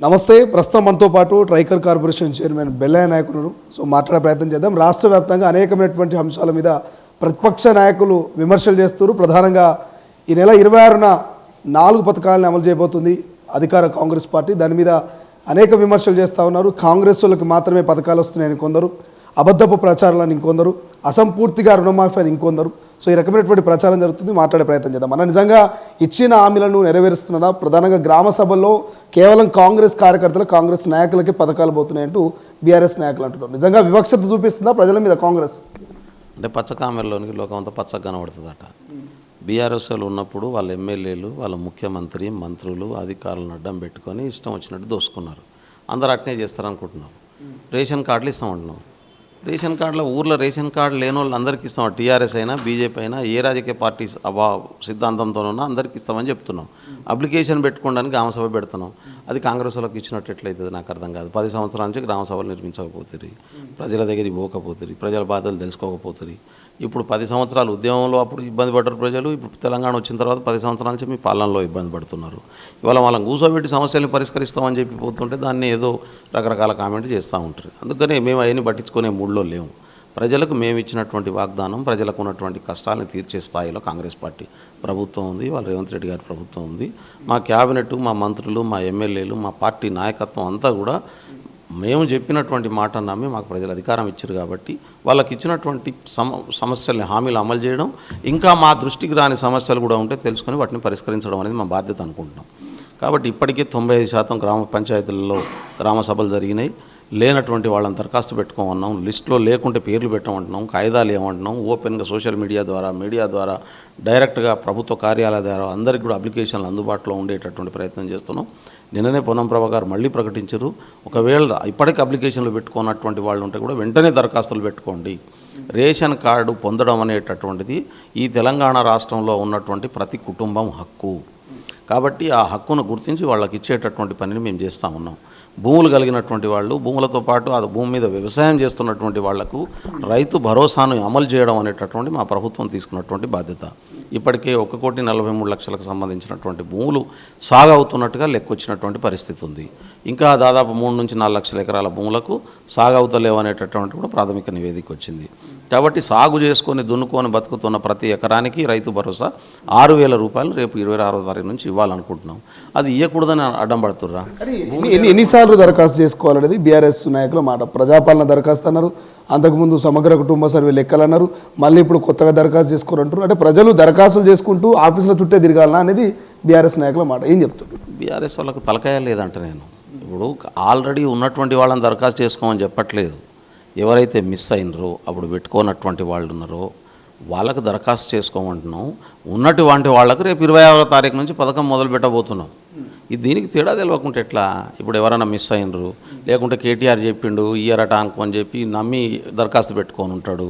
నమస్తే. ప్రస్తుతం మనతో పాటు ట్రైకర్ కార్పొరేషన్ చైర్మన్ బెల్లయ్య నాయక్ ఉన్నారు. సో మాట్లాడే ప్రయత్నం చేద్దాం. రాష్ట్ర వ్యాప్తంగా అనేకమైనటువంటి అంశాల మీద ప్రతిపక్ష నాయకులు విమర్శలు చేస్తారు. ప్రధానంగా ఈ నెల 26న 4 పథకాలను అమలు చేయబోతుంది అధికార కాంగ్రెస్ పార్టీ. దాని మీద అనేక విమర్శలు చేస్తూ ఉన్నారు. కాంగ్రెస్ వాళ్ళకి మాత్రమే పథకాలు వస్తున్నాయని కొందరు, అబద్ధపు ప్రచారాలను ఇంకొందరు, అసంపూర్తిగా రుణమాఫీ అని ఇంకొందరు. సో ఈ రకమైనటువంటి ప్రచారం జరుగుతుంది. మాట్లాడే ప్రయత్నం చేద్దాం. మన నిజంగా ఇచ్చిన హామీలను నెరవేరుస్తున్నారా? ప్రధానంగా గ్రామ సభల్లో కేవలం కాంగ్రెస్ కార్యకర్తలు, కాంగ్రెస్ నాయకులకే పథకాలు పోతున్నాయంటూ బీఆర్ఎస్ నాయకులు అంటున్నారు. నిజంగా వివక్షత చూపిస్తుందా ప్రజల మీద కాంగ్రెస్? అంటే పచ్చకామెరలోనికి లోకం అంతా పచ్చగా కనబడుతుందట. బీఆర్ఎస్లు ఉన్నప్పుడు వాళ్ళ ఎమ్మెల్యేలు, వాళ్ళ ముఖ్యమంత్రి, మంత్రులు, అధికారులను అడ్డం పెట్టుకొని ఇష్టం వచ్చినట్టు దోసుకున్నారు. అందరూ అట్నే చేస్తారనుకుంటున్నాం. రేషన్ కార్డులు ఇస్తామంటున్నాం. రేషన్ కార్డులో ఊర్లో రేషన్ కార్డు లేని వాళ్ళు అందరికీ ఇస్తాం. టీఆర్ఎస్ అయినా, బీజేపీ అయినా, ఏ రాజకీయ పార్టీ సిద్ధాంతంతోనన్నా అందరికీ ఇస్తామని చెప్తున్నాం. అప్లికేషన్ పెట్టుకోవడానికి గ్రామసభ పెడుతున్నాం. అది కాంగ్రెస్ వాళ్ళకి ఇచ్చినట్టు ఎట్లయితుంది నాకు అర్థం కాదు. 10 సంవత్సరాల నుంచి గ్రామసభలు నిర్మించకపోతుంది, ప్రజల దగ్గరికి పోకపోతుంది, ప్రజల బాధలు తెలుసుకోకపోతుంది. ఇప్పుడు 10 సంవత్సరాలు ఉద్యమంలో అప్పుడు ఇబ్బంది పడ్డారు ప్రజలు. ఇప్పుడు తెలంగాణ వచ్చిన తర్వాత 10 సంవత్సరాల నుంచి మీ పాలనలో ఇబ్బంది పడుతున్నారు. ఇవాళ వాళ్ళని కూర్చోబెట్టి సమస్యల్ని పరిష్కరిస్తామని చెప్పి పోతుంటే దాన్ని ఏదో రకరకాల కామెంట్ చేస్తూ ఉంటారు. అందుకనే మేము అవన్నీ పట్టించుకునే మూడ్లో లేము. ప్రజలకు మేము ఇచ్చినటువంటి వాగ్దానం, ప్రజలకు ఉన్నటువంటి కష్టాలను తీర్చే స్థాయిలో కాంగ్రెస్ పార్టీ ప్రభుత్వం ఉంది. వాళ్ళ రేవంత్ రెడ్డి గారి ప్రభుత్వం ఉంది. మా క్యాబినెట్, మా మంత్రులు, మా ఎమ్మెల్యేలు, మా పార్టీ నాయకత్వం అంతా కూడా మేము చెప్పినటువంటి మాట నమ్మి మాకు ప్రజలు అధికారం ఇచ్చారు కాబట్టి వాళ్ళకి ఇచ్చినటువంటి సమస్యల్ని, హామీలు అమలు చేయడం, ఇంకా మా దృష్టికి రాని సమస్యలు కూడా ఉంటే తెలుసుకొని వాటిని పరిష్కరించడం అనేది మా బాధ్యత అనుకుంటున్నాం. కాబట్టి ఇప్పటికే 95% గ్రామ పంచాయతీలలో గ్రామ సభలు జరిగినాయి. లేనటువంటి వాళ్ళని దరఖాస్తు పెట్టుకోమన్నాం. లిస్టులో లేకుంటే పేర్లు పెట్టమంటున్నాం, కాయిదాలు ఏమంటున్నాం. ఓపెన్గా సోషల్ మీడియా ద్వారా డైరెక్ట్గా ప్రభుత్వ కార్యాలయాల ద్వారా అందరికీ కూడా అప్లికేషన్లు అందుబాటులో ఉండేటటువంటి ప్రయత్నం చేస్తున్నాం. నిన్ననే పొన్నం ప్రభా గారు మళ్ళీ ప్రకటించారు, ఒకవేళ ఇప్పటికీ అప్లికేషన్లు పెట్టుకున్నటువంటి వాళ్ళు ఉంటే కూడా వెంటనే దరఖాస్తులు పెట్టుకోండి. రేషన్ కార్డు పొందడం అనేటటువంటిది ఈ తెలంగాణ రాష్ట్రంలో ఉన్నటువంటి ప్రతి కుటుంబం హక్కు. కాబట్టి ఆ హక్కును గుర్తించి వాళ్ళకి ఇచ్చేటటువంటి పనిని మేము చేస్తూ ఉన్నాం. భూములు కలిగినటువంటి వాళ్ళు, భూములతో పాటు ఆ భూమి మీద వ్యవసాయం చేస్తున్నటువంటి వాళ్లకు రైతు భరోసాను అమలు చేయడం అనేటటువంటి మా ప్రభుత్వం తీసుకున్నటువంటి బాధ్యత. ఇప్పటికే 1,43,00,000కు సంబంధించినటువంటి భూములు సాగు అవుతున్నట్టుగా లెక్కొచ్చినటువంటి పరిస్థితి ఉంది. ఇంకా దాదాపు 3 నుంచి 4 లక్షల ఎకరాల భూములకు సాగు అవుతలేవు అనేటటువంటి కూడా ప్రాథమిక నివేదిక వచ్చింది. కాబట్టి సాగు చేసుకొని దున్నుకొని బతుకుతున్న ప్రతి ఎకరానికి రైతు భరోసా 6,000 రూపాయలు రేపు 26వ తారీఖు నుంచి ఇవ్వాలనుకుంటున్నాం. అది ఇవ్వకూడదని అడ్డం పడుతుర్రా? ఎన్నిసార్లు దరఖాస్తు చేసుకోవాలనేది బీఆర్ఎస్ నాయకుల మాట. ప్రజాపాలన దరఖాస్తు అన్నారు, అంతకుముందు సమగ్ర కుటుంబ సర్వే లెక్కలు అన్నారు, మళ్ళీ ఇప్పుడు కొత్తగా దరఖాస్తు చేసుకోరంటారు. అంటే ప్రజలు దరఖాస్తులు చేసుకుంటూ ఆఫీసుల చుట్టే తిరగాలనా అనేది బీఆర్ఎస్ నాయకుల మాట. ఏం చెప్తారు? బీఆర్ఎస్ వాళ్ళకు తలకాయ లేదంటే నేను ఇప్పుడు ఆల్రెడీ ఉన్నటువంటి వాళ్ళని దరఖాస్తు చేసుకోమని చెప్పట్లేదు. ఎవరైతే మిస్ అయినరో, అప్పుడు పెట్టుకోనటువంటి వాళ్ళు ఉన్నారో వాళ్ళకు దరఖాస్తు చేసుకోమంటున్నాం. ఉన్నటువంటి వాళ్లకు రేపు 26వ తారీఖు నుంచి పథకం మొదలు పెట్టబోతున్నాం. ఇది దీనికి తేడా తెలియకుంటే ఎట్లా? ఇప్పుడు ఎవరైనా మిస్ అయినరు, లేకుంటే కేటీఆర్ చెప్పిండు ఇయ్యరట అనుకోని చెప్పి నమ్మి దరఖాస్తు పెట్టుకొని ఉంటాడు.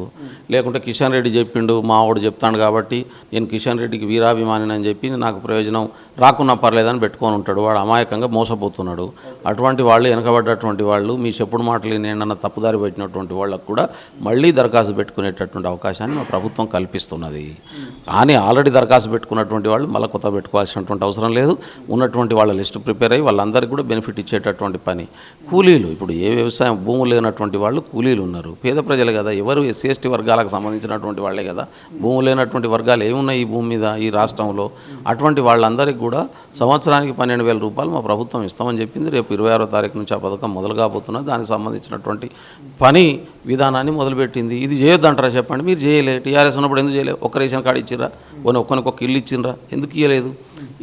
లేకుంటే కిషన్ రెడ్డి చెప్పిండు, మా వాడు చెప్తాడు కాబట్టి నేను కిషన్ రెడ్డికి వీరాభిమాని అని చెప్పి నాకు ప్రయోజనం రాకున్నా పర్లేదని పెట్టుకొని ఉంటాడు. వాడు అమాయకంగా మోసపోతున్నాడు. అటువంటి వాళ్ళు, వెనకబడ్డటువంటి వాళ్ళు, మీ చెప్పుడు మాటలు నేనన్నా తప్పుదారి పెట్టినటువంటి వాళ్ళకు కూడా మళ్ళీ దరఖాస్తు పెట్టుకునేటటువంటి అవకాశాన్ని మా ప్రభుత్వం కల్పిస్తున్నది. కానీ ఆల్రెడీ దరఖాస్తు పెట్టుకున్నటువంటి వాళ్ళు మళ్ళీ కొత్త పెట్టుకోవాల్సినటువంటి అవసరం లేదు. ఉన్నటువంటి వాళ్ళ లిస్టు ప్రిపేర్ అయ్యి వాళ్ళందరికీ కూడా బెనిఫిట్ ఇచ్చేటటువంటి పని. కూలీలు, ఇప్పుడు ఏ వ్యవసాయం భూములు లేనటువంటి వాళ్ళు కూలీలు ఉన్నారు, పేద ప్రజలు కదా, ఎవరు ఎస్సీ ఎస్టీ వర్గాలకు సంబంధించినటువంటి వాళ్ళే కదా. భూములు లేనటువంటి వర్గాలు ఏమున్నాయి ఈ భూమి మీద, ఈ రాష్ట్రంలో? అటువంటి వాళ్ళందరికీ కూడా సంవత్సరానికి 12,000 రూపాయలు మా ప్రభుత్వం ఇస్తామని చెప్పింది. రేపు 26వ తారీఖు నుంచి ఆ పథకం మొదలు కాబోతున్నది. దానికి సంబంధించినటువంటి పని విధానాన్ని మొదలుపెట్టింది. ఇది చేయొద్దంటారా చెప్పండి? మీరు చేయలే. టీఆర్ఎస్ ఉన్నప్పుడు ఎందుకు చేయలేదు? ఒక్క రేషన్ కార్డు ఇచ్చిర్రా? ఒక్కరికి ఒక ఇల్లు ఇచ్చిండ్రా? ఎందుకు ఇవ్వలేదు?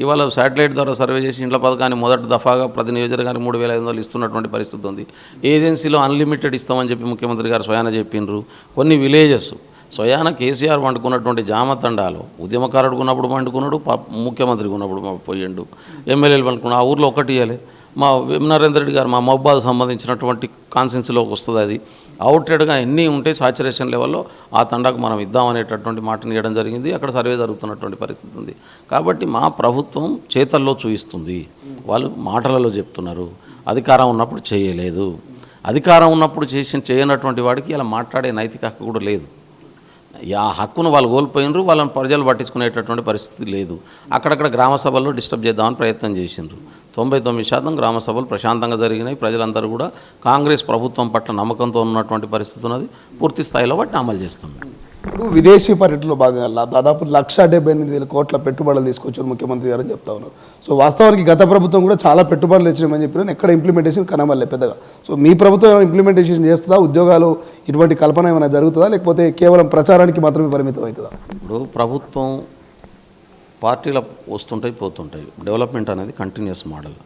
ఇవాళ శాటిలైట్ ద్వారా సర్వే చేసి ఇండ్ల పథకాన్ని మొదటి దఫాగా ప్రతి నియోజకవర్గానికి 3,500 ఇస్తున్నటువంటి పరిస్థితి ఉంది. ఏజెన్సీలో అన్లిమిటెడ్ ఇస్తామని చెప్పి ముఖ్యమంత్రి గారు స్వయాన చెప్పిండ్రు. కొన్ని విలేజెస్ స్వయాన కేసీఆర్ వండుకున్నటువంటి జామతండాలో ఉద్యమకారుడు ఉన్నప్పుడు వండుకున్నాడు, ముఖ్యమంత్రికి ఉన్నప్పుడు పోయిండు, ఎమ్మెల్యేలు వండుకున్నాడు. ఆ ఊర్లో ఒకటి ఇవ్వలే. మా నరేంద్ర రెడ్డి గారు మా మహబాద్ సంబంధించినటువంటి కాన్సెన్సీలోకి వస్తుంది. అది అవుటెడ్గా ఎన్ని ఉంటే సాచురేషన్ లెవెల్లో ఆ తండాకు మనం ఇద్దామనేటటువంటి మాటను ఇవ్వడం జరిగింది. అక్కడ సర్వే జరుగుతున్నటువంటి పరిస్థితి ఉంది. కాబట్టి మా ప్రభుత్వం చేతల్లో చూపిస్తుంది, వాళ్ళు మాటలలో చెప్తున్నారు. అధికారం ఉన్నప్పుడు చేయలేదు. అధికారం ఉన్నప్పుడు చేయనటువంటి వాడికి ఇలా మాట్లాడే నైతిక హక్కు కూడా లేదు. ఆ హక్కును వాళ్ళు కోల్పోయినరు, వాళ్ళని ప్రజలు పట్టించుకునేటటువంటి పరిస్థితి లేదు. అక్కడక్కడ గ్రామ సభల్లో డిస్టర్బ్ చేద్దామని ప్రయత్నం చేసిండ్రు. 99% గ్రామ సభలు ప్రశాంతంగా జరిగినాయి. ప్రజలందరూ కూడా కాంగ్రెస్ ప్రభుత్వం పట్ల నమ్మకంతో ఉన్నటువంటి పరిస్థితి ఉన్నది. పూర్తి స్థాయిలో వాటిని అమలు చేస్తాం. ఇప్పుడు విదేశీ పర్యటనలో భాగంగా దాదాపు 1,78,000 కోట్ల పెట్టుబడులు తీసుకొచ్చారు ముఖ్యమంత్రి గారు అని చెప్తా ఉన్నారు. సో వాస్తవానికి గత ప్రభుత్వం కూడా చాలా పెట్టుబడులు తెచ్చినామని చెప్పిన ఎక్కడ ఇంప్లిమెంటేషన్ కనబడలే పెద్దగా. సో మీ ప్రభుత్వం ఏమైనా ఇంప్లిమెంటేషన్ చేస్తుందా? ఉద్యోగాలు ఇటువంటి కల్పన ఏమైనా జరుగుతుందా, లేకపోతే కేవలం ప్రచారానికి మాత్రమే పరిమితం అవుతుందా? ఇప్పుడు ప్రభుత్వం పార్టీలు వస్తుంటాయి పోతుంటాయి. డెవలప్మెంట్ అనేది కంటిన్యూస్ మోడల్.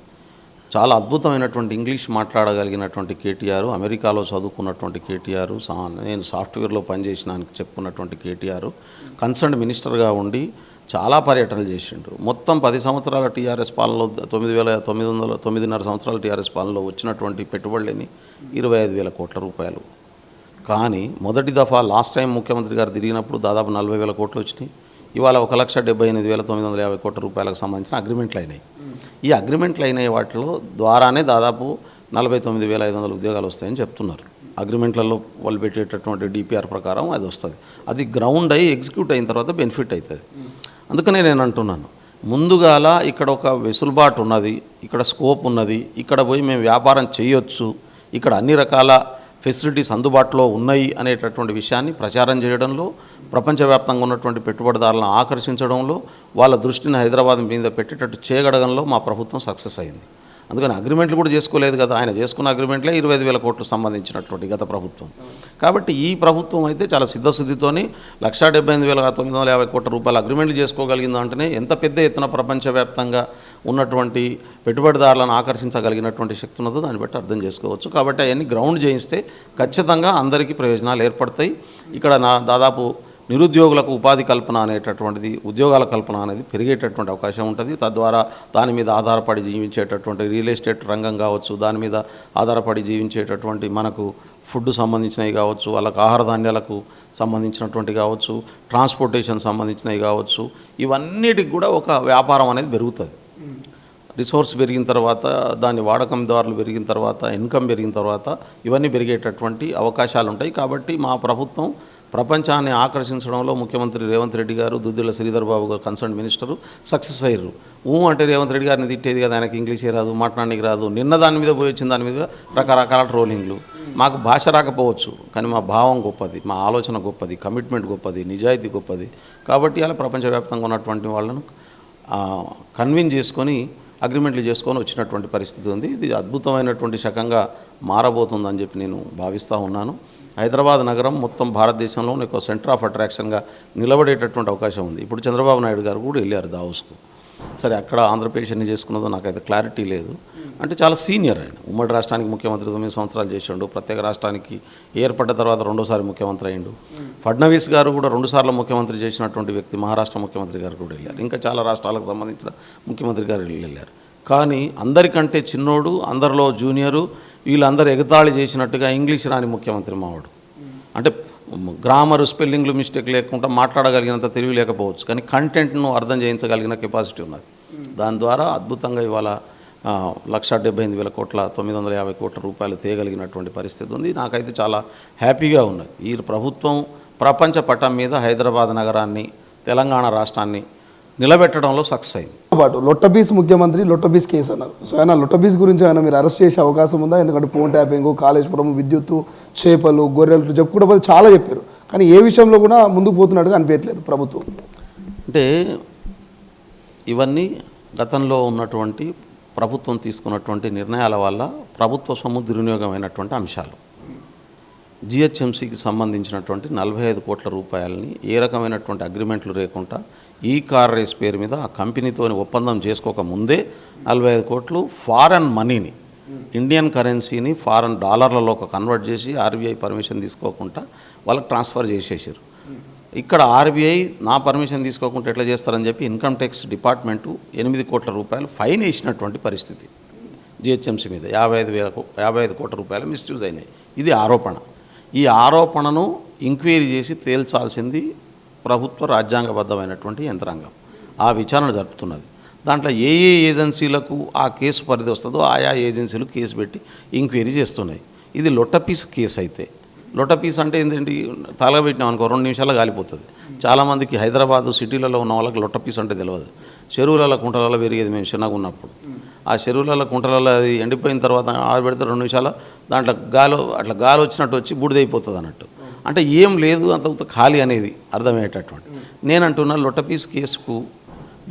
చాలా అద్భుతమైనటువంటి ఇంగ్లీష్ మాట్లాడగలిగినటువంటి కేటీఆర్, అమెరికాలో చదువుకున్నటువంటి కేటీఆర్, నేను సాఫ్ట్వేర్లో పనిచేసినానికి చెప్పుకున్నటువంటి కేటీఆర్ కన్సర్న్ మినిస్టర్గా ఉండి చాలా పర్యటనలు చేసిండు. మొత్తం 10 సంవత్సరాల టీఆర్ఎస్ పాలనలో 9,900 సంవత్సరాల టీఆర్ఎస్ పాలనలో వచ్చినటువంటి పెట్టుబడులని 25,000 కోట్ల రూపాయలు. కానీ మొదటి దఫా లాస్ట్ టైం ముఖ్యమంత్రి గారు తిరిగినప్పుడు దాదాపు 40,000 కోట్లు వచ్చినాయి. ఇవాళ 1,78,950 కోట్ల రూపాయలకు సంబంధించిన అగ్రిమెంట్లు అయినాయి. ఈ అగ్రిమెంట్లు అయిన వాటిలో ద్వారానే దాదాపు 49,500 ఉద్యోగాలు వస్తాయని చెప్తున్నారు. అగ్రిమెంట్లలో వాళ్ళు పెట్టేటటువంటి డిపిఆర్ ప్రకారం అది వస్తుంది. అది గ్రౌండ్ అయ్యి ఎగ్జిక్యూట్ అయిన తర్వాత బెనిఫిట్ అవుతుంది. అందుకనే నేను అంటున్నాను, ముందుగాల ఇక్కడ ఒక వెసులుబాటు ఉన్నది, ఇక్కడ స్కోప్ ఉన్నది, ఇక్కడ పోయి మేము వ్యాపారం చేయొచ్చు, ఇక్కడ అన్ని రకాల ఫెసిలిటీస్ అందుబాటులో ఉన్నాయి అనేటటువంటి విషయాన్ని ప్రచారం చేయడంలో, ప్రపంచవ్యాప్తంగా ఉన్నటువంటి పెట్టుబడిదారులను ఆకర్షించడంలో, వాళ్ళ దృష్టిని హైదరాబాద్ మీద పెట్టేటట్టు చేయగడగంలో మా ప్రభుత్వం సక్సెస్ అయింది. అందుకని అగ్రిమెంట్లు కూడా చేసుకోలేదు కదా, ఆయన చేసుకున్న అగ్రిమెంట్లే 25,000 కోట్లు సంబంధించినటువంటి గత ప్రభుత్వం. కాబట్టి ఈ ప్రభుత్వం అయితే చాలా సిద్ధశుద్ధితోని 1,78,950 కోట్ల రూపాయల అగ్రిమెంట్లు చేసుకోగలిగింది. అంటేనే ఎంత పెద్ద ఎత్తున ప్రపంచవ్యాప్తంగా ఉన్నటువంటి పెట్టుబడిదారులను ఆకర్షించగలిగినటువంటి శక్తి ఉన్నదో దాన్ని బట్టి అర్థం చేసుకోవచ్చు. కాబట్టి అవన్నీ గ్రౌండ్ చేయిస్తే ఖచ్చితంగా అందరికీ ప్రయోజనాలు ఏర్పడతాయి. ఇక్కడ దాదాపు నిరుద్యోగులకు ఉపాధి కల్పన అనేటటువంటిది, ఉద్యోగాల కల్పన అనేది పెరిగేటటువంటి అవకాశం ఉంటుంది. తద్వారా దాని మీద ఆధారపడి జీవించేటటువంటి రియల్ ఎస్టేట్ రంగం కావచ్చు, దాని మీద ఆధారపడి జీవించేటటువంటి మనకు ఫుడ్ సంబంధించినవి కావచ్చు, వాళ్ళకు ఆహార ధాన్యాలకు సంబంధించినటువంటి కావచ్చు, ట్రాన్స్పోర్టేషన్ సంబంధించినవి కావచ్చు, ఇవన్నిటికి కూడా ఒక వ్యాపారం అనేది పెరుగుతుంది. రిసోర్స్ పెరిగిన తర్వాత, దాని వాడకందారులు పెరిగిన తర్వాత, ఇన్కమ్ పెరిగిన తర్వాత ఇవన్నీ పెరిగేటటువంటి అవకాశాలు ఉంటాయి. కాబట్టి మా ప్రభుత్వం ప్రపంచాన్ని ఆకర్షించడంలో ముఖ్యమంత్రి రేవంత్ రెడ్డి గారు, దుద్దిళ్ల శ్రీధర్ బాబు గారు కన్సర్న్ మినిస్టరు సక్సెస్ అయ్యారు. అంటే రేవంత్ రెడ్డి గారిని తిట్టేది కదా, ఆయనకి ఇంగ్లీషే రాదు, మాట్లాడడానికి రాదు, నిన్న దాని మీద పోయి వచ్చిన దాని మీద రకరకాల ట్రోలింగ్లు. మాకు భాష రాకపోవచ్చు, కానీ మా భావం గొప్పది, మా ఆలోచన గొప్పది, కమిట్మెంట్ గొప్పది, నిజాయితీ గొప్పది. కాబట్టి అలా ప్రపంచవ్యాప్తంగా ఉన్నటువంటి వాళ్ళను కన్విన్స్ చేసుకొని అగ్రిమెంట్లు చేసుకొని వచ్చినటువంటి పరిస్థితి ఉంది. ఇది అద్భుతమైనటువంటి శకంగా మారబోతుందని చెప్పి నేను భావిస్తూ ఉన్నాను. హైదరాబాద్ నగరం మొత్తం భారతదేశంలోనే ఒక సెంటర్ ఆఫ్ అట్రాక్షన్గా నిలబడేటటువంటి అవకాశం ఉంది. ఇప్పుడు చంద్రబాబు నాయుడు గారు కూడా వెళ్ళారు దావోస్కు. సరే, అక్కడ ఆంధ్రప్రదేశ్ ఎన్ని చేసుకున్నదో నాకైతే క్లారిటీ లేదు. అంటే చాలా సీనియర్ ఆయన. ఉమ్మడి రాష్ట్రానికి ముఖ్యమంత్రి 9 సంవత్సరాలు చేసిండు. ప్రత్యేక రాష్ట్రానికి ఏర్పడ్డ తర్వాత 2సారి ముఖ్యమంత్రి అయ్యిండు. ఫడ్నవీస్ గారు కూడా 2 సార్లు ముఖ్యమంత్రి చేసినటువంటి వ్యక్తి. మహారాష్ట్ర ముఖ్యమంత్రి గారు కూడా వెళ్ళారు. ఇంకా చాలా రాష్ట్రాలకు సంబంధించిన ముఖ్యమంత్రి గారు వెళ్ళారు. కానీ అందరికంటే చిన్నోడు, అందరిలో జూనియరు, వీళ్ళందరూ ఎగతాళి చేసినట్టుగా ఇంగ్లీష్ రాని ముఖ్యమంత్రి మావాడు. అంటే గ్రామరు, స్పెల్లింగ్లు మిస్టేక్ లేకుండా మాట్లాడగలిగినంత తెలివి లేకపోవచ్చు, కానీ కంటెంట్ను అర్థం చేయించగలిగిన కెపాసిటీ ఉన్నది. దాని ద్వారా అద్భుతంగా ఇవాళ 1,78,000 కోట్ల 950 కోట్ల రూపాయలు తేయగలిగినటువంటి పరిస్థితి ఉంది. నాకైతే చాలా హ్యాపీగా ఉన్నది. ఈ ప్రభుత్వం ప్రపంచ పటం మీద హైదరాబాద్ నగరాన్ని, తెలంగాణ రాష్ట్రాన్ని నిలబెట్టడంలో సక్సెస్ అయింది. పాటు లొట్టబీస్ ముఖ్యమంత్రి లొట్టబీస్ కేసు అన్నారు. సో ఆయన లొట్టబీస్ గురించి ఆయన మీరు అరెస్ట్ చేసే అవకాశం ఉందా? ఎందుకంటే ఫోన్ ట్యాపింగ్, కాళేశ్వరం, విద్యుత్తు, చేపలు, గొర్రెలు చెప్పుకుంటే చాలా చెప్పారు, కానీ ఏ విషయంలో కూడా ముందుకు పోతున్నట్టుగా అనిపించట్లేదు ప్రభుత్వం. అంటే ఇవన్నీ గతంలో ఉన్నటువంటి ప్రభుత్వం తీసుకున్నటువంటి నిర్ణయాల వల్ల ప్రభుత్వ సొమ్ము దుర్వినియోగమైనటువంటి అంశాలు. జిహెచ్ఎంసీకి సంబంధించినటువంటి 45 కోట్ల రూపాయలని ఏ రకమైనటువంటి అగ్రిమెంట్లు లేకుండా ఈ కార్ రేస్ పేరు మీద ఆ కంపెనీతో ఒప్పందం చేసుకోక ముందే 45 కోట్లు ఫారెన్ మనీని, ఇండియన్ కరెన్సీని ఫారెన్ డాలర్లలోకి కన్వర్ట్ చేసి ఆర్బీఐ పర్మిషన్ తీసుకోకుండా వాళ్ళకి ట్రాన్స్ఫర్ చేసేసారు. ఇక్కడ ఆర్బీఐ నా పర్మిషన్ తీసుకోకుండా ఎట్లా చేస్తారని చెప్పి ఇన్కమ్ ట్యాక్స్ డిపార్ట్మెంటు 8 కోట్ల రూపాయలు ఫైన్ వేసినటువంటి పరిస్థితి జిహెచ్ఎంసీ మీద. 55 కోట్ల రూపాయలు మిస్యూజ్ అయినాయి. ఇది ఆరోపణ. ఈ ఆరోపణను ఎంక్వైరీ చేసి తేల్చాల్సింది ప్రభుత్వ రాజ్యాంగబద్ధమైనటువంటి యంత్రాంగం. ఆ విచారణ జరుపుతున్నది. దాంట్లో ఏ ఏ ఏజెన్సీలకు ఆ కేసు పరిధి వస్తుందో ఆయా ఏజెన్సీలు కేసు పెట్టి ఎంక్వైరీ చేస్తున్నాయి. ఇది లొట్టపీసు కేసు అయితే, లొట్టపీస్ అంటే ఏంటంటే తలగబెట్టినాం అనుకో 2 నిమిషాల్లో కాలిపోతుంది. చాలామందికి హైదరాబాదు సిటీలలో ఉన్న వాళ్ళకి లొట్టపీస్ అంటే తెలియదు. చెరువులలో, కుంటలలో పెరిగేది మేము చిన్నగా ఉన్నప్పుడు. ఆ చెరువులలో కుంటలలో అది ఎండిపోయిన తర్వాత ఆడబెడితే 2 నిమిషాలు దాంట్లో గాలి వచ్చినట్టు వచ్చి బూడిదైపోతుంది అన్నట్టు. అంటే ఏం లేదు, అంత ఖాళీ అనేది అర్థమయ్యేటటువంటి. నేను అంటున్నా లొట్టపీస్ కేసుకు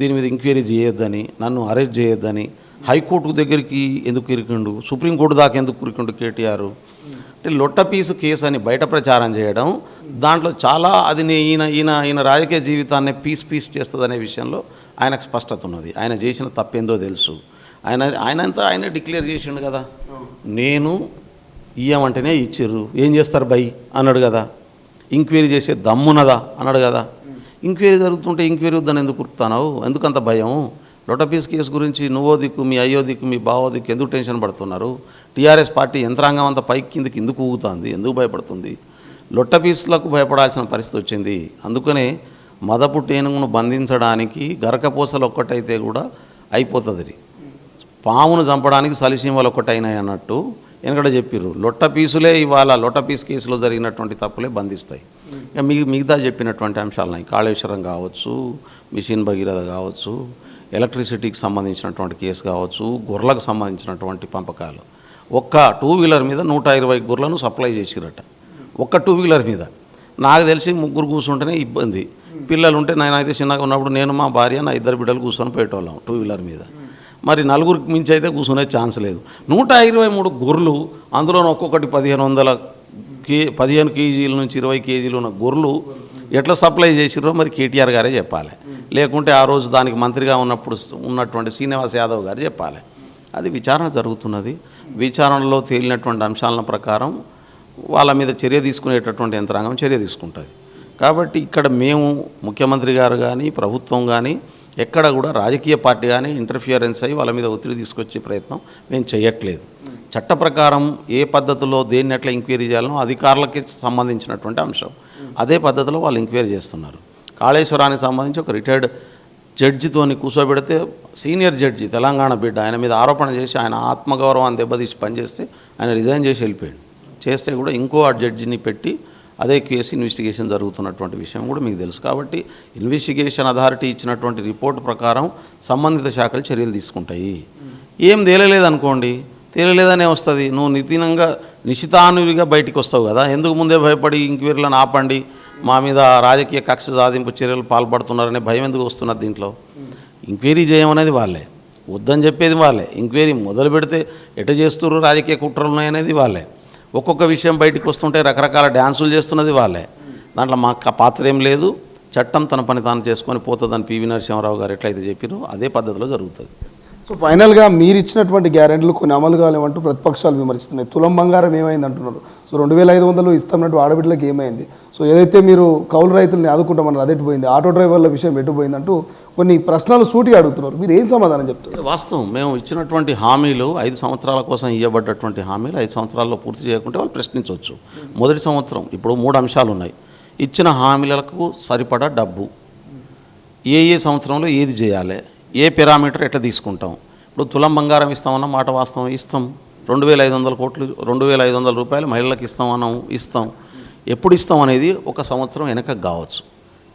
దీని మీద ఎంక్వైరీ చేయొద్దని, నన్ను అరెస్ట్ చేయొద్దని, హైకోర్టు దగ్గరికి ఎందుకు ఇరికిండు, సుప్రీంకోర్టు దాకా ఎందుకు ఇరికిండు కేటీఆర్. అంటే లొట్టపీసు కేసు అని బయట ప్రచారం చేయడం, దాంట్లో చాలా అది ఈయన రాజకీయ జీవితాన్ని పీస్ చేస్తుందనే విషయంలో ఆయనకు స్పష్టత ఉన్నది. ఆయన చేసిన తప్పేందో తెలుసు. ఆయనే డిక్లేర్ చేసిండు కదా, నేను ఇయ్యమంటేనే ఇచ్చిర్రు, ఏం చేస్తారు బై అన్నాడు కదా, ఎంక్వైరీ చేసే దమ్మున్నదా అన్నాడు కదా. ఎంక్వైరీ జరుగుతుంటే ఎంక్వైరీ వద్దని ఎందుకు కురుకుతావు, ఎందుకంత భయం? లొట్టపీస్ కేసు గురించి నువ్వో దిక్కు, మీ అయ్యో దిక్కు, మీ బావో దిక్కు ఎందుకు టెన్షన్ పడుతున్నారు? టీఆర్ఎస్ పార్టీ యంత్రాంగం అంతా పైకి కిందకి ఎందుకు ఊగుతుంది, ఎందుకు భయపడుతుంది? లొట్టపీసులకు భయపడాల్సిన పరిస్థితి వచ్చింది. అందుకనే మదపు టేనుగును బంధించడానికి గరకపోసలు ఒక్కటైతే కూడా అయిపోతుంది, పామును చంపడానికి సలిసీమలు ఒక్కటైనాయి అన్నట్టు వెనకడ చెప్పిర్రు. లొట్టపీసులే ఇవాళ లొట్టపీస్ కేసులో జరిగినటువంటి తప్పులే బంధిస్తాయి. ఇక మిగతా చెప్పినటువంటి అంశాలున్నాయి, కాళేశ్వరం కావచ్చు, మిషన్ భగీరథ కావచ్చు, ఎలక్ట్రిసిటీకి సంబంధించినటువంటి కేసు కావచ్చు, గొర్రెలకు సంబంధించినటువంటి పంపకాలు. ఒక్క 2 వీలర్ మీద 120 గొర్రెలను సప్లై చేసిరట, ఒక్క 2 వీలర్ మీద. నాకు తెలిసి 3 కూర్చుంటేనే ఇబ్బంది. పిల్లలు ఉంటే నేనైతే చిన్నగా ఉన్నప్పుడు నేను, మా భార్య, నా 2 బిడ్డలు కూర్చొని పోయేటోళ్ళం 2 వీలర్ మీద. మరి 4 మించి అయితే కూర్చునే ఛాన్స్ లేదు. 123 గొర్రెలు, అందులో ఒక్కొక్కటి 15 కేజీల నుంచి 20 కేజీలు ఉన్న గొర్రెలు ఎట్లా సప్లై చేసిర్రో మరి కేటీఆర్ గారే చెప్పాలి, లేకుంటే ఆ రోజు దానికి మంత్రిగా ఉన్నటువంటి శ్రీనివాస్ యాదవ్ గారు చెప్పాలి. అది విచారణ జరుగుతున్నది. విచారణలో తేలినటువంటి అంశాల ప్రకారం వాళ్ళ మీద చర్య తీసుకునేటటువంటి యంత్రాంగం చర్య తీసుకుంటుంది. కాబట్టి ఇక్కడ మేము ముఖ్యమంత్రి గారు కానీ ప్రభుత్వం కానీ ఎక్కడ కూడా రాజకీయ పార్టీ కానీ ఇంటర్ఫియరెన్స్ అయ్యి వాళ్ళ మీద ఒత్తిడి తీసుకొచ్చే ప్రయత్నం మేము చేయట్లేదు. చట్ట ప్రకారం ఏ పద్ధతిలో దేన్ని ఎట్లా ఎంక్వైరీ చేయాలనో అధికారులకి సంబంధించినటువంటి అంశం, అదే పద్ధతిలో వాళ్ళు ఎంక్వైరీ చేస్తున్నారు. కాళేశ్వరానికి సంబంధించి ఒక రిటైర్డ్ జడ్జితోని కూర్చోబెడితే, సీనియర్ జడ్జి తెలంగాణ బిడ్డ, ఆయన మీద ఆరోపణ చేసి ఆయన ఆత్మగౌరవాన్ని దెబ్బతీసి పనిచేస్తే ఆయన రిజైన్ చేసి వెళ్ళిపోయాడు. చేస్తే కూడా ఇంకో ఆ జడ్జిని పెట్టి అదే కేసు ఇన్వెస్టిగేషన్ జరుగుతున్నటువంటి విషయం కూడా మీకు తెలుసు. కాబట్టి ఇన్వెస్టిగేషన్ అథారిటీ ఇచ్చినటువంటి రిపోర్ట్ ప్రకారం సంబంధిత శాఖలు చర్యలు తీసుకుంటాయి. ఏం తేలలేదనుకోండి, తేలలేదనే వస్తుంది, నువ్వు నిశితానువిగా బయటికి వస్తావు కదా. ఎందుకు ముందే భయపడి ఎంక్వైరీలను ఆపండి, మా మీద రాజకీయ కక్ష సాధింపు చర్యలు పాల్పడుతున్నారనే భయం ఎందుకు వస్తున్నది? దీంట్లో ఎంక్వైరీ చేయమనేది వాళ్ళే, వద్దని చెప్పేది వాళ్ళే. ఎంక్వైరీ మొదలు పెడితే ఎట చేస్తున్నారు, రాజకీయ కుట్రలు ఉన్నాయనేది వాళ్ళే. ఒక్కొక్క విషయం బయటకు వస్తుంటే రకరకాల డ్యాన్సులు చేస్తున్నది వాళ్ళే. దాంట్లో మా పాత్ర ఏం లేదు. చట్టం తన పని తాను చేసుకొని పోతుందని పివి నరసింహారావు గారు ఎట్లయితే చెప్పారో అదే పద్ధతిలో జరుగుతుంది. సో ఫైనల్గా మీరు ఇచ్చినటువంటి గ్యారెంటీలు కొన్ని అమలు కాలేమంటూ ప్రతిపక్షాలు విమర్శిస్తున్నాయి. తులం బంగారం ఏమైంది అంటున్నారు. సో 2500 ఇస్తామన్నట్టు ఆడబిడ్డలకు ఏమైంది? సో ఏదైతే మీరు కౌలు రైతుల్ని ఆదుకుంటామన్నారు అదెటు పోయింది? ఆటో డ్రైవర్ల విషయం ఎటు పోయిందంటూ కొన్ని ప్రశ్నలు సూటిగా అడుగుతున్నారు. మీరు ఏం సమాధానం చెప్తారు? వాస్తవం, మేము ఇచ్చినటువంటి హామీలు 5 సంవత్సరాల కోసం ఇవ్వబడ్డటువంటి హామీలు 5 సంవత్సరాల్లో పూర్తి చేయకుంటే వాళ్ళు ప్రశ్నించవచ్చు. మొదటి సంవత్సరం ఇప్పుడు 3 అంశాలు ఉన్నాయి. ఇచ్చిన హామీలకు సరిపడా డబ్బు, ఏ సంవత్సరంలో ఏది చేయాలి, ఏ పారామీటర్ ఎట్లా తీసుకుంటాం. ఇప్పుడు తులం బంగారం ఇస్తామన్న మాట వాస్తవం, ఇస్తాం. 2500 కోట్లు, 2500 రూపాయలు మహిళలకు ఇస్తామన్నాం, ఇస్తాం. ఎప్పుడు ఇస్తాం అనేది ఒక సంవత్సరం వెనక కావచ్చు.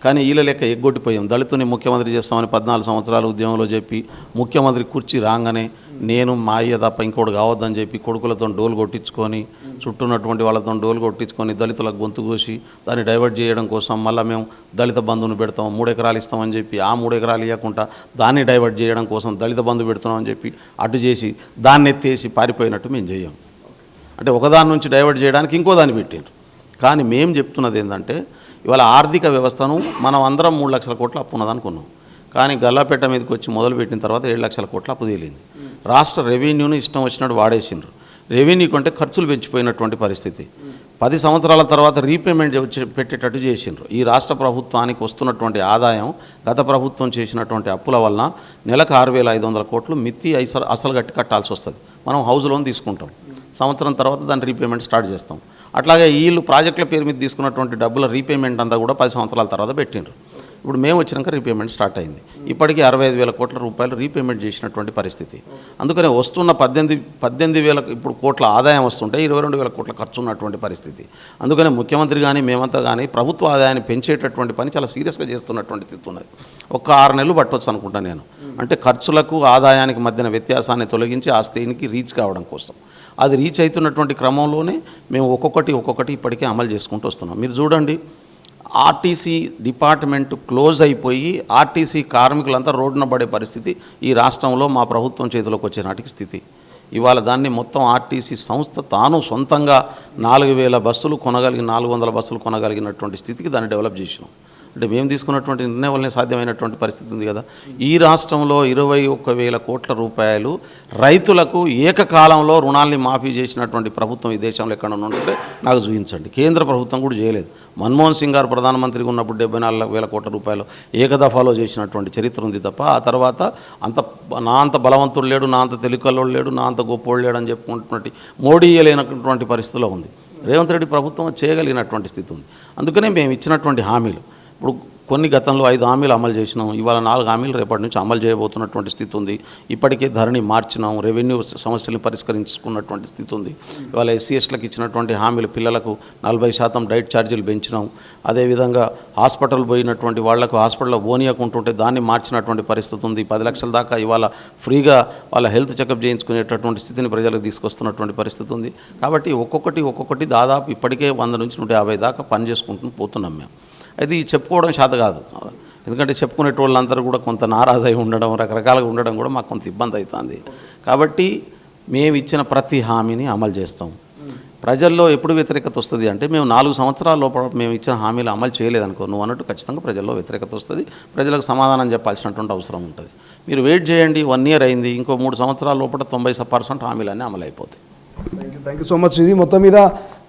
కానీ వీళ్ళ లెక్క ఎగ్గొట్టిపోయాం. దళితుని ముఖ్యమంత్రి చేస్తామని 14 సంవత్సరాలు ఉద్యమంలో చెప్పి ముఖ్యమంత్రి కుర్చీ రాగానే నేను మా అయ్య తప్ప ఇంకోటి కావద్దని చెప్పి కొడుకులతో డోలు కొట్టించుకొని, చుట్టూన్నటువంటి వాళ్ళతో డోలు కొట్టించుకొని దళితులకు గొంతు కోసి దాన్ని డైవర్ట్ చేయడం కోసం మళ్ళీ మేము దళిత బంధువుని పెడతాం, 3 ఎకరాలు ఇస్తామని చెప్పి ఆ 3 ఎకరాలు ఇవ్వకుండా దాన్ని డైవర్ట్ చేయడం కోసం దళిత బంధు పెడుతున్నామని చెప్పి అటు చేసి దాన్ని ఎత్తేసి పారిపోయినట్టు మేము చేయం. అంటే ఒకదాని నుంచి డైవర్ట్ చేయడానికి ఇంకో దాన్ని పెట్టారు. కానీ మేము చెప్తున్నది ఏంటంటే ఇవాళ ఆర్థిక వ్యవస్థను మనం అందరం 3 లక్షల కోట్ల అప్పు ఉన్నదనుకున్నాం. కానీ గల్లాపేట మీదకి వచ్చి మొదలుపెట్టిన తర్వాత 7 లక్షల కోట్ల అప్పు తేలింది. రాష్ట్ర రెవెన్యూని ఇష్టం వచ్చినట్టు వాడేసిండ్రు. రెవెన్యూ కంటే ఖర్చులు పెంచిపోయినటువంటి పరిస్థితి. 10 సంవత్సరాల తర్వాత రీపేమెంట్ పెట్టేటట్టు చేసిండ్రు. ఈ రాష్ట్ర ప్రభుత్వానికి వస్తున్నటువంటి ఆదాయం గత ప్రభుత్వం చేసినటువంటి అప్పుల వలన నెలకు 6500 కోట్లు మిత్తి అసలు కట్టాల్సి వస్తుంది. మనం హౌస్ లోన్ తీసుకుంటాం, సంవత్సరం తర్వాత దాని రీపేమెంట్ స్టార్ట్ చేస్తాం. అట్లాగే వీళ్ళు ప్రాజెక్టుల పేరు మీద తీసుకున్నటువంటి డబ్బుల రీపేమెంట్ అంతా కూడా 10 సంవత్సరాల తర్వాత పెట్టిండ్రు. ఇప్పుడు మేము వచ్చినాక రీపేమెంట్ స్టార్ట్ అయింది. ఇప్పటికీ 65,000 కోట్ల రూపాయలు రీపేమెంట్ చేసినటువంటి పరిస్థితి. అందుకనే వస్తున్న 18,000 ఇప్పుడు కోట్ల ఆదాయం వస్తుంటే 22,000 కోట్ల ఖర్చు ఉన్నటువంటి పరిస్థితి. అందుకనే ముఖ్యమంత్రి కానీ మేమంతా కానీ ప్రభుత్వ ఆదాయాన్ని పెంచేటటువంటి పని చాలా సీరియస్గా చేస్తున్నటువంటి స్థితి ఉన్నది. ఒక 6 నెలలు పట్టవచ్చు అనుకుంటాను నేను. అంటే ఖర్చులకు ఆదాయానికి మధ్యన వ్యత్యాసాన్ని తొలగించి ఆ స్థాయికి రీచ్ కావడం కోసం. అది రీచ్ అవుతున్నటువంటి క్రమంలోనే మేము ఒక్కొక్కటి ఇప్పటికే అమలు చేసుకుంటూ వస్తున్నాం. మీరు చూడండి, ఆర్టీసీ డిపార్ట్మెంట్ క్లోజ్ అయిపోయి ఆర్టీసీ కార్మికులంతా రోడ్డున పడే పరిస్థితి ఈ రాష్ట్రంలో మా ప్రభుత్వం చేతిలోకి వచ్చే నాటికి స్థితి. ఇవాళ దాన్ని మొత్తం ఆర్టీసీ సంస్థ తాను సొంతంగా 4,000 బస్సులు కొనగలిగి 400 బస్సులు కొనగలిగినటువంటి స్థితికి దాన్ని డెవలప్ చేసినాం. అంటే మేము తీసుకున్నటువంటి నిర్ణయం వల్లనే సాధ్యమైనటువంటి పరిస్థితి ఉంది కదా. ఈ రాష్ట్రంలో 21,000 కోట్ల రూపాయలు రైతులకు ఏకకాలంలో రుణాల్ని మాఫీ చేసినటువంటి ప్రభుత్వం ఈ దేశంలో ఎక్కడన్నా ఉంటే నాకు చూపించండి. కేంద్ర ప్రభుత్వం కూడా చేయలేదు. మన్మోహన్ సింగ్ గారు ప్రధానమంత్రిగా ఉన్నప్పుడు 74,000 కోట్ల రూపాయలు ఏకదఫాలో చేసినటువంటి చరిత్ర ఉంది తప్ప ఆ తర్వాత నా అంత బలవంతుడు లేడు, నా అంత తెలికల్లోడు లేడు, నా అంత గొప్పోడు లేడు అని చెప్పుకుంటున్నటువంటి మోడీ లేనటువంటి పరిస్థితిలో ఉంది. రేవంత్ రెడ్డి ప్రభుత్వం చేయగలిగినటువంటి స్థితి ఉంది. అందుకనే మేము ఇచ్చినటువంటి హామీలు ఇప్పుడు కొన్ని గతంలో 5 హామీలు అమలు చేసినాం. ఇవాళ 4 హామీలు రేపటి నుంచి అమలు చేయబోతున్నటువంటి స్థితి ఉంది. ఇప్పటికే ధరణి మార్చినాం, రెవెన్యూ సమస్యలను పరిష్కరించుకున్నటువంటి స్థితి ఉంది. ఇవాళ ఎస్సీ ఎస్టీలకు ఇచ్చినటువంటి హామీలు పిల్లలకు 40% డైట్ ఛార్జీలు పెంచినాం. అదేవిధంగా హాస్పిటల్ పోయినటువంటి వాళ్లకు హాస్పిటల్లో పోనీయకుంటుంటే దాన్ని మార్చినటువంటి పరిస్థితి ఉంది. 10 లక్షల దాకా ఇవాళ ఫ్రీగా వాళ్ళ హెల్త్ చెకప్ చేయించుకునేటటువంటి స్థితిని ప్రజలకు తీసుకొస్తున్నటువంటి పరిస్థితి ఉంది. కాబట్టి ఒక్కొక్కటి దాదాపు ఇప్పటికే 100 నుంచి 150 దాకా పని చేసుకుంటూ పోతున్నాం మేము. అయితే ఈ చెప్పుకోవడం శాత కాదు, ఎందుకంటే చెప్పుకునేటోళ్ళందరూ కూడా కొంత నారాజై ఉండడం, రకరకాలుగా ఉండడం కూడా మాకు కొంత ఇబ్బంది అవుతుంది. కాబట్టి మేము ఇచ్చిన ప్రతి హామీని అమలు చేస్తాం. ప్రజల్లో ఎప్పుడు వ్యతిరేకత వస్తుంది అంటే మేము 4 సంవత్సరాల లోపల మేము ఇచ్చిన హామీలు అమలు చేయలేదనుకో నువ్వు అన్నట్టు ఖచ్చితంగా ప్రజల్లో వ్యతిరేకత వస్తుంది. ప్రజలకు సమాధానం చెప్పాల్సినటువంటి అవసరం ఉంటుంది. మీరు వెయిట్ చేయండి, 1 ఇయర్ అయింది, ఇంకో 3 సంవత్సరాల లోపల 90% హామీలన్నీ అమలు అయిపోతాయి. Thank you so much. ఇది మొత్తం మీద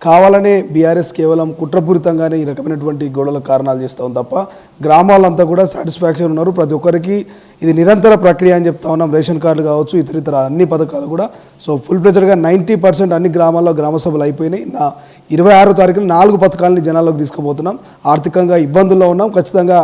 కావాలనే బీఆర్ఎస్ కేవలం కుట్రపూరితంగానే ఈ రకమైనటువంటి గొడవల కారణాలు చేస్తూ ఉంది తప్ప గ్రామాలంతా కూడా సాటిస్ఫాక్షన్ ఉన్నారు. ప్రతి ఒక్కరికి ఇది నిరంతర ప్రక్రియ అని చెప్తా ఉన్నాం. రేషన్ కార్డులు కావచ్చు, ఇతర అన్ని పథకాలు కూడా. సో ఫుల్ ప్రెజర్గా 90% అన్ని గ్రామాల్లో గ్రామ సభలు అయిపోయినాయి. 26వ తారీఖున 4 పథకాలని జనాల్లోకి తీసుకుపోతున్నాం. ఆర్థికంగా ఇబ్బందుల్లో ఉన్నాం. ఖచ్చితంగా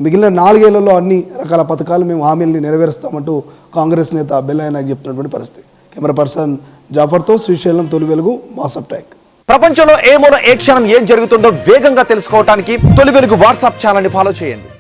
మిగిలిన 4 ఏళ్లలో అన్ని రకాల పథకాలు మేము హామీలని నెరవేరుస్తామంటూ కాంగ్రెస్ నేత బెల్లయ్య నాయక్ చెప్తున్నటువంటి పరిస్థితి. కెమెరా పర్సన్ జాఫర్తో శ్రీశైలం, తొలి వెలుగు, మాసప్ టైక్. ప్రపంచంలో ఏ మూల ఏ క్షణం ఏం జరుగుతుందో వేగంగా తెలుసుకోవడానికి తొలి వెలుగు వాట్సాప్ ఛానల్ని ఫాలో చేయండి.